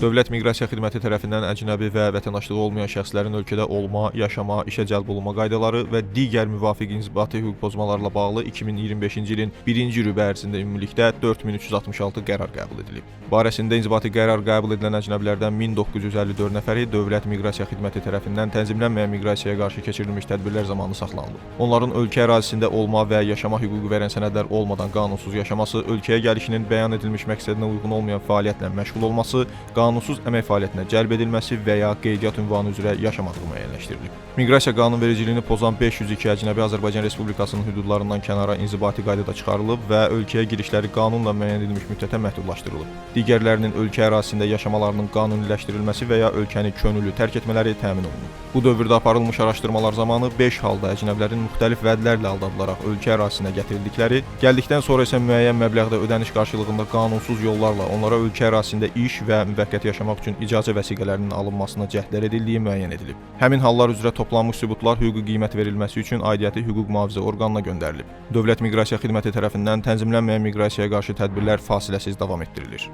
Dövlət Miqrasiya Xidməti tərəfindən əcnəbi və vətəndaşlığı olmayan şəxslərin ölkədə olma, yaşama, işə cəlb olunma qaydaları və digər müvafiq inzibati hüquq pozmalarla bağlı 2025-ci ilin 1-ci rübə ərzində ümumilikdə 4366 qərar qəbul edilib. Barəsində inzibati qərar qəbul edilən əcnəbilərdən 1954 nəfəri Dövlət Miqrasiya Xidməti tərəfindən tənzimlənməyən miqrasiyaya qarşı keçirilmiş tədbirlər zamanı saxlanılıb. Onların ölkə ərazisində olma və yaşama hüququ verən sənədlər olmadan qanunsuz yaşaması, ölkəyə gəlişinin bəyan edilmiş məqsədinə uyğun olmayan fəaliyyətlə məşğul olması, qanunsuz əmək fəaliyyətinə cəlb edilməsi və ya qeydiyyat ünvanı üzrə yaşamadığı müəyyənləşdirilib. Miqrasiya qanunvericiliyini pozan 502 əcnəbi Azərbaycan Respublikasının hüdudlarından kənara inzibati qaydada çıxarılıb və ölkəyə girişləri qanunla müəyyən edilmiş müddətə məhdudlaşdırılıb. Digərlərinin ölkə ərazisində yaşamalarının qanuniləşdirilməsi və ya ölkəni könüllü tərk etmələri təmin olunub. Bu dövrdə aparılmış araşdırmalar zamanı 5 halda əcnəbilərin müxtəlif vədlərlə aldadılaraq ölkə ərazisinə gətirildikləri, gəldikdən sonra isə müəyyən məbləğdə ödəniş qarşılığında qanunsuz yollarla onlara ölkə ərazisində iş və müvəqqəti yaşamaq üçün icazə vəsiqələrinin alınmasına cəhdlər edildiyi müəyyən edilib. Həmin hallar üzrə toplanmış sübutlar hüquqi qiymət verilməsi üçün aidiyyəti hüquq mühafizə orqanına göndərilib. Dövlət Miqrasiya Xidməti tərəfindən tənzimlənməyən miqrasiyaya qarşı tədbirlər fasiləsiz davam etdirilir.